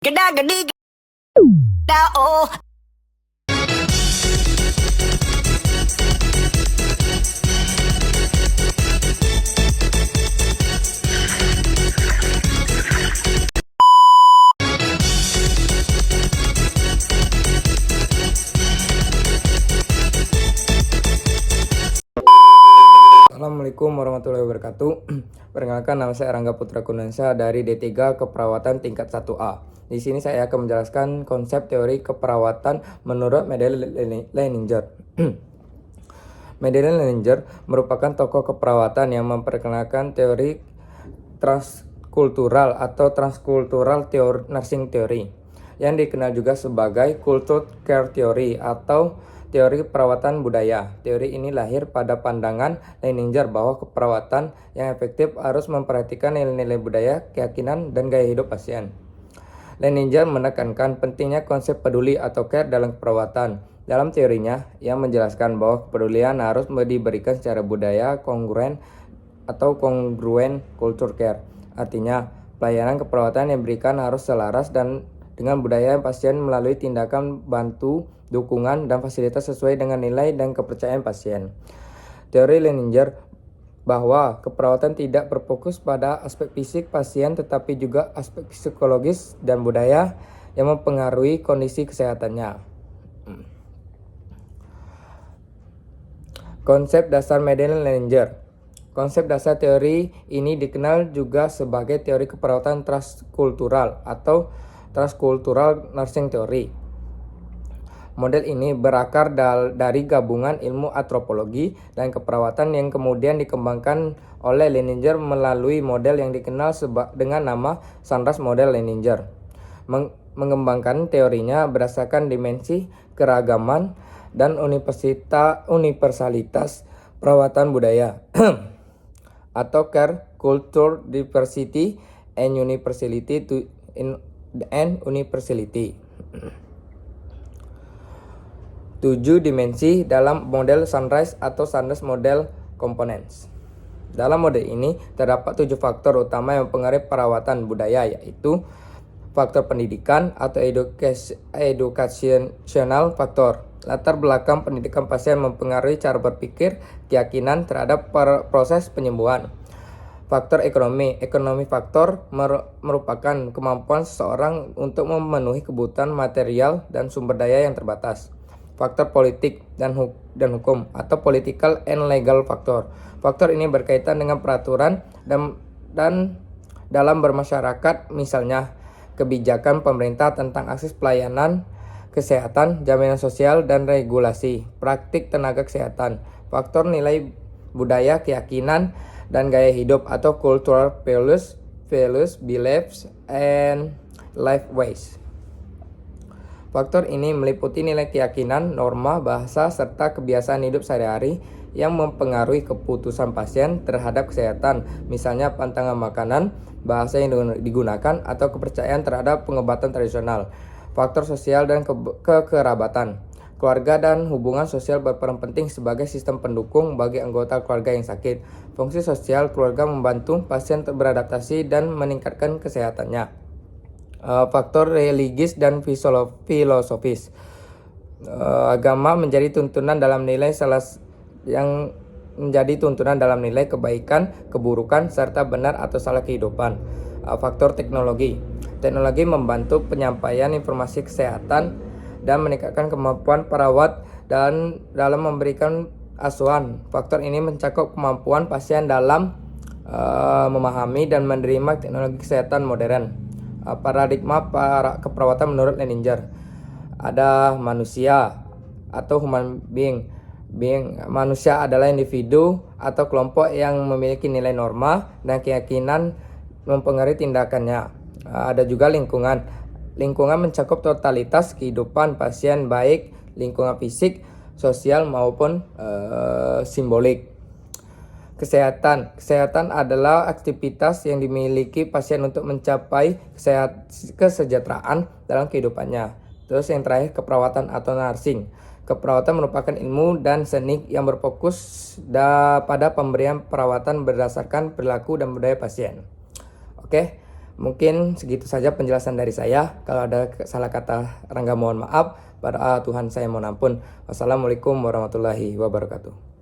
Geda gedi geda oh. Assalamualaikum warahmatullahi wabarakatuh. Perkenalkan, nama saya Rangga Putra Kunansa dari D3 Keperawatan tingkat 1A. Di sini saya akan menjelaskan konsep teori keperawatan menurut Medellin Leininger. Medellin Leininger merupakan tokoh keperawatan yang memperkenalkan teori transkultural atau transkultural nursing theory, yang dikenal juga sebagai cultural care theory atau teori perawatan budaya. Teori ini lahir pada pandangan Leininger bahwa keperawatan yang efektif harus memperhatikan nilai-nilai budaya, keyakinan, dan gaya hidup pasien. Leininger menekankan pentingnya konsep peduli atau care dalam keperawatan. Dalam teorinya, ia menjelaskan bahwa kepedulian harus diberikan secara budaya kongruen atau kongruen culture care. Artinya, pelayanan keperawatan yang diberikan harus selaras dan dengan budaya pasien melalui tindakan bantu, dukungan, dan fasilitas sesuai dengan nilai dan kepercayaan pasien. Teori Leininger bahwa keperawatan tidak berfokus pada aspek fisik pasien tetapi juga aspek psikologis dan budaya yang mempengaruhi kondisi kesehatannya. Konsep dasar Medellin Leininger. Konsep dasar teori ini dikenal juga sebagai teori keperawatan transkultural atau transkultural nursing theory. Model ini berakar dari gabungan ilmu antropologi dan keperawatan yang kemudian dikembangkan oleh Leininger melalui model yang dikenal dengan nama Sunrise Model Leininger. Mengembangkan teorinya berdasarkan dimensi keragaman dan universalitas perawatan budaya atau care, culture, diversity, and universality. 7 dimensi dalam model Sunrise atau Sunrise Model Components. Dalam model ini terdapat 7 faktor utama yang mempengaruhi perawatan budaya, yaitu faktor pendidikan atau educational factor. Latar belakang pendidikan pasien mempengaruhi cara berpikir, keyakinan terhadap proses penyembuhan. Faktor ekonomi faktor merupakan kemampuan seseorang untuk memenuhi kebutuhan material dan sumber daya yang terbatas. Faktor politik dan hukum atau political and legal factor. Faktor ini berkaitan dengan peraturan dan dalam bermasyarakat, misalnya kebijakan pemerintah tentang akses pelayanan kesehatan, jaminan sosial, dan regulasi praktik tenaga kesehatan. Faktor nilai budaya, keyakinan, dan gaya hidup atau cultural values, beliefs, and life ways. Faktor ini meliputi nilai keyakinan, norma, bahasa, serta kebiasaan hidup sehari-hari yang mempengaruhi keputusan pasien terhadap kesehatan, misalnya pantangan makanan, bahasa yang digunakan, atau kepercayaan terhadap pengobatan tradisional. Faktor sosial dan kekerabatan. Keluarga dan hubungan sosial berperan penting sebagai sistem pendukung bagi anggota keluarga yang sakit. Fungsi sosial keluarga membantu pasien beradaptasi dan meningkatkan kesehatannya. Faktor religius dan filosofis. Agama menjadi tuntunan dalam nilai kebaikan, keburukan, serta benar atau salah kehidupan. Faktor teknologi. Teknologi membantu penyampaian informasi kesehatan dan meningkatkan kemampuan perawat dan dalam memberikan asuhan. Faktor ini mencakup kemampuan pasien dalam memahami dan menerima teknologi kesehatan modern. Paradigma keperawatan menurut Leininger. Ada manusia atau human being. Manusia adalah individu atau kelompok yang memiliki nilai norma dan keyakinan mempengaruhi tindakannya. Ada juga lingkungan. Lingkungan mencakup totalitas kehidupan pasien, baik lingkungan fisik, sosial maupun simbolik. Kesehatan adalah aktivitas yang dimiliki pasien untuk mencapai kesejahteraan dalam kehidupannya. Terus yang terakhir, keperawatan atau nursing. Keperawatan merupakan ilmu dan seni yang berfokus pada pemberian perawatan berdasarkan perilaku dan budaya pasien. Oke. Mungkin segitu saja penjelasan dari saya. Kalau ada salah kata Rangga mohon maaf. Pada Tuhan saya mohon ampun. Wassalamualaikum warahmatullahi wabarakatuh.